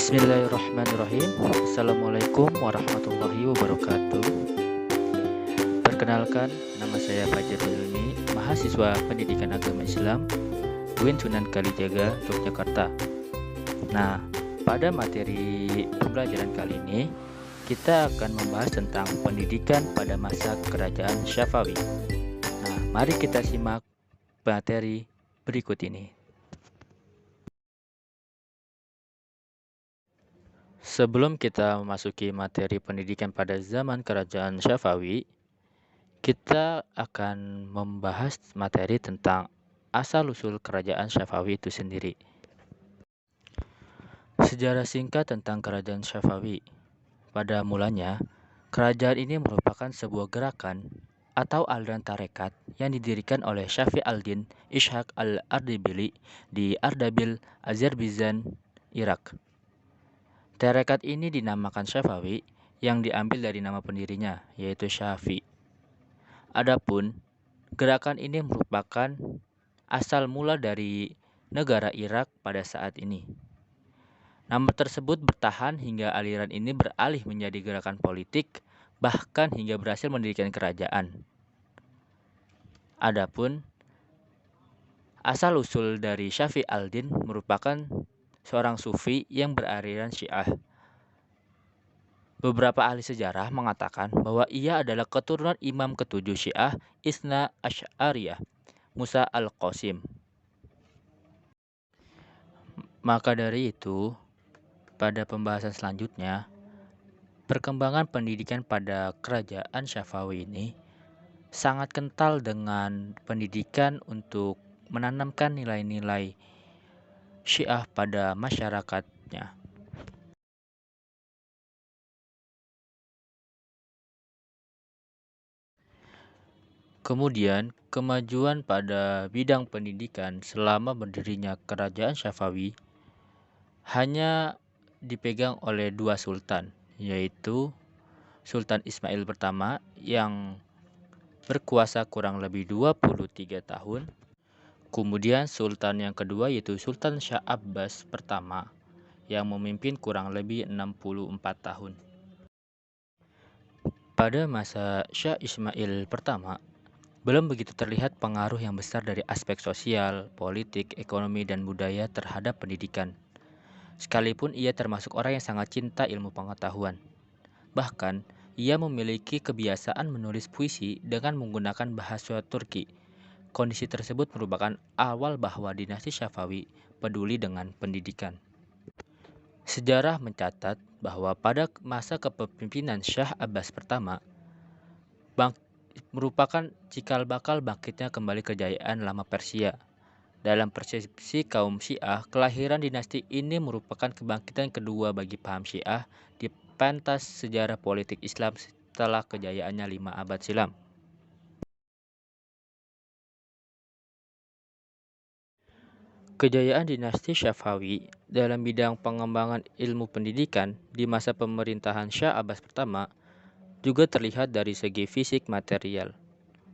Bismillahirrahmanirrahim. Assalamualaikum warahmatullahi wabarakatuh. Perkenalkan, nama saya Fajarul Ilmi, mahasiswa Pendidikan Agama Islam, UIN Sunan Kalijaga, Yogyakarta. Nah, pada materi pembelajaran kali ini, kita akan membahas tentang pendidikan pada masa Kerajaan Syafawi. Nah, mari kita simak materi berikut ini. Sebelum kita memasuki materi pendidikan pada zaman Kerajaan Syafawi, kita akan membahas materi tentang asal-usul Kerajaan Syafawi itu sendiri. Sejarah singkat tentang Kerajaan Syafawi. Pada mulanya, kerajaan ini merupakan sebuah gerakan atau aliran tarekat yang didirikan oleh Syafi al-Din Ishaq al-Ardabili di Ardabil, Azerbaijan, Irak. Tarekat ini dinamakan Syafawi yang diambil dari nama pendirinya, yaitu Syafi. Adapun, gerakan ini merupakan asal mula dari negara Irak pada saat ini. Nama tersebut bertahan hingga aliran ini beralih menjadi gerakan politik, bahkan hingga berhasil mendirikan kerajaan. Adapun, asal-usul dari Syafi al-Din merupakan seorang sufi yang beraliran Syiah. Beberapa ahli sejarah mengatakan bahwa ia adalah keturunan Imam ketujuh Syiah Itsna Asy'ariyah, Musa al-Qasim. Maka dari itu, pada pembahasan selanjutnya, perkembangan pendidikan pada Kerajaan Syafawi ini sangat kental dengan pendidikan untuk menanamkan nilai-nilai Syiah pada masyarakatnya. Kemudian, kemajuan pada bidang pendidikan selama berdirinya Kerajaan Syafawi hanya dipegang oleh dua sultan, yaitu Sultan Ismail pertama yang berkuasa kurang lebih 23 tahun. Kemudian sultan yang kedua yaitu Sultan Syah Abbas pertama yang memimpin kurang lebih 64 tahun. Pada masa Syah Ismail pertama, belum begitu terlihat pengaruh yang besar dari aspek sosial, politik, ekonomi, dan budaya terhadap pendidikan. Sekalipun ia termasuk orang yang sangat cinta ilmu pengetahuan. Bahkan, ia memiliki kebiasaan menulis puisi dengan menggunakan bahasa Turki. Kondisi tersebut merupakan awal bahwa dinasti Syafawi peduli dengan pendidikan. Sejarah mencatat bahwa pada masa kepemimpinan Syah Abbas pertama, merupakan cikal bakal bangkitnya kembali kejayaan lama Persia. Dalam persepsi kaum Syiah, kelahiran dinasti ini merupakan kebangkitan kedua bagi paham Syiah di pentas sejarah politik Islam setelah kejayaannya 5 abad silam. Kejayaan dinasti Syafawi dalam bidang pengembangan ilmu pendidikan di masa pemerintahan Syah Abbas pertama juga terlihat dari segi fisik material.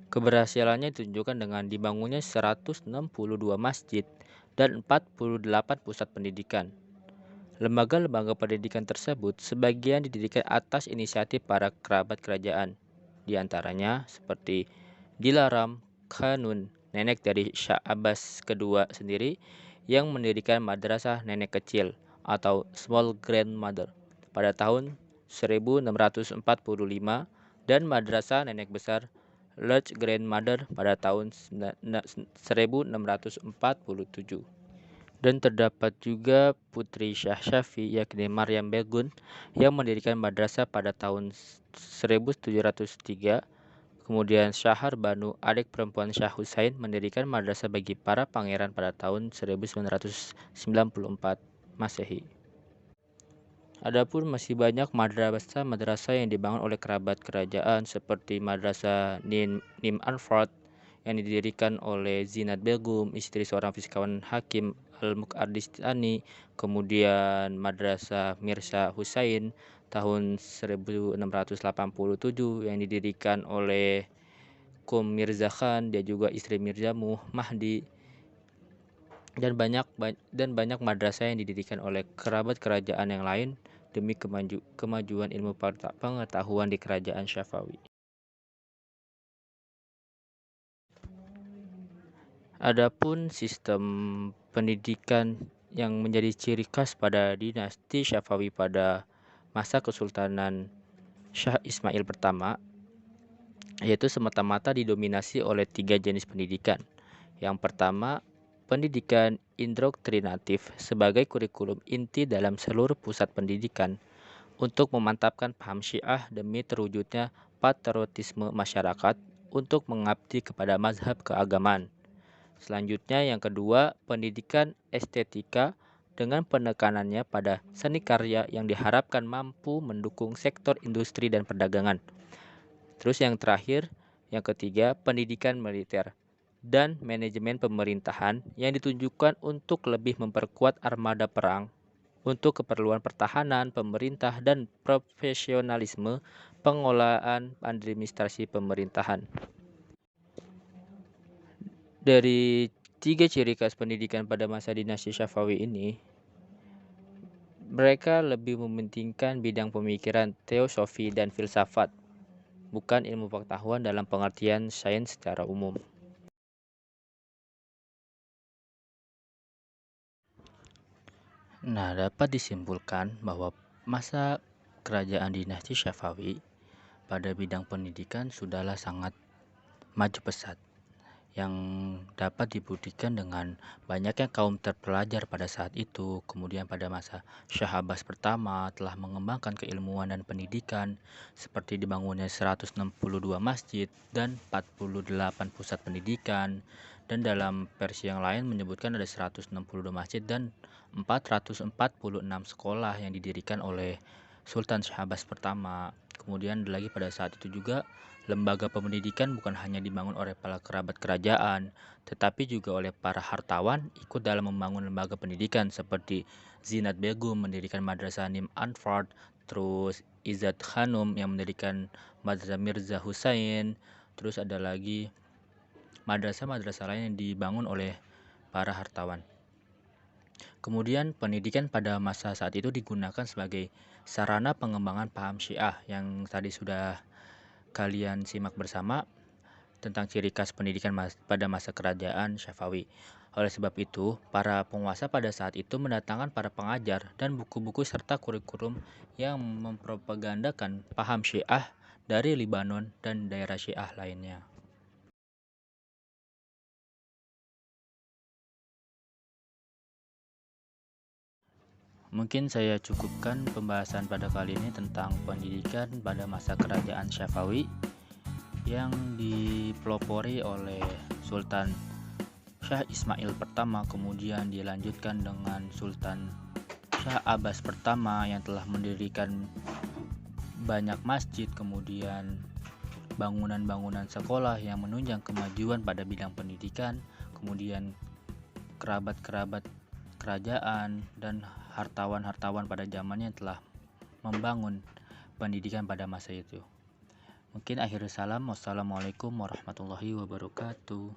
Keberhasilannya ditunjukkan dengan dibangunnya 162 masjid dan 48 pusat pendidikan. Lembaga-lembaga pendidikan tersebut sebagian didirikan atas inisiatif para kerabat kerajaan, di antaranya seperti Dilaram Khanun, nenek dari Syah Abbas kedua sendiri, yang mendirikan madrasah nenek kecil atau small grandmother pada tahun 1645 dan madrasah nenek besar large grandmother pada tahun 1647. Dan terdapat juga putri Syah Syafi yakni Maryam Begun yang mendirikan madrasah pada tahun 1703. Kemudian Syahar Banu, adik perempuan Syah Husain, mendirikan madrasah bagi para pangeran pada tahun 1994 Masehi. Adapun masih banyak madrasah yang dibangun oleh kerabat kerajaan seperti Madrasah Nim Anfard yang didirikan oleh Zinat Begum, istri seorang fisikawan Hakim Al-Muqaddistani, kemudian Madrasah Mirza Husain tahun 1687 yang didirikan oleh Qum Mirza Khan, dia juga istri Mirza Mahdi. dan banyak madrasah yang didirikan oleh kerabat kerajaan yang lain demi kemajuan ilmu pengetahuan di kerajaan Syafawi. Adapun sistem pendidikan yang menjadi ciri khas pada dinasti Syafawi pada masa Kesultanan Syah Ismail pertama, yaitu semata-mata didominasi oleh 3 jenis pendidikan. Yang pertama, pendidikan indoktrinatif sebagai kurikulum inti dalam seluruh pusat pendidikan untuk memantapkan paham Syiah demi terwujudnya patriotisme masyarakat untuk mengabdi kepada mazhab keagamaan. Selanjutnya yang kedua, pendidikan estetika dengan penekanannya pada seni karya yang diharapkan mampu mendukung sektor industri dan perdagangan. Terus yang terakhir, yang ketiga, pendidikan militer dan manajemen pemerintahan yang ditujukan untuk lebih memperkuat armada perang untuk keperluan pertahanan, pemerintah, dan profesionalisme pengelolaan administrasi pemerintahan. Dari 3 ciri khas pendidikan pada masa dinasti Syafawi ini, mereka lebih mementingkan bidang pemikiran teosofi dan filsafat, bukan ilmu pengetahuan dalam pengertian sains secara umum. Nah, dapat disimpulkan bahwa masa kerajaan dinasti Syafawi pada bidang pendidikan sudahlah sangat maju pesat, yang dapat dibuktikan dengan banyaknya kaum terpelajar pada saat itu. Kemudian pada masa Syah Abbas pertama telah mengembangkan keilmuan dan pendidikan seperti dibangunnya 162 masjid dan 48 pusat pendidikan, dan dalam versi yang lain menyebutkan ada 162 masjid dan 446 sekolah yang didirikan oleh Sultan Syah Abbas pertama. Kemudian lagi pada saat itu juga lembaga pendidikan bukan hanya dibangun oleh para kerabat kerajaan, tetapi juga oleh para hartawan ikut dalam membangun lembaga pendidikan seperti Zinat Begum mendirikan Madrasah Nim Anfard, terus Izzat Khanum yang mendirikan Madrasah Mirza Husain, terus ada lagi madrasah-madrasah lain yang dibangun oleh para hartawan. Kemudian pendidikan pada masa saat itu digunakan sebagai sarana pengembangan paham Syiah yang tadi sudah kalian simak bersama tentang ciri khas pendidikan pada masa kerajaan Syafawi. Oleh sebab itu, para penguasa pada saat itu mendatangkan para pengajar dan buku-buku serta kurikulum yang mempropagandakan paham Syiah dari Libanon dan daerah Syiah lainnya. Mungkin saya cukupkan pembahasan pada kali ini tentang pendidikan pada masa kerajaan Syafawi yang dipelopori oleh Sultan Syah Ismail pertama, kemudian dilanjutkan dengan Sultan Syah Abbas pertama yang telah mendirikan banyak masjid, kemudian bangunan-bangunan sekolah yang menunjang kemajuan pada bidang pendidikan, kemudian kerabat-kerabat kerajaan dan hartawan-hartawan pada zamannya telah membangun pendidikan pada masa itu. Mungkin akhir salam, wassalamualaikum warahmatullahi wabarakatuh.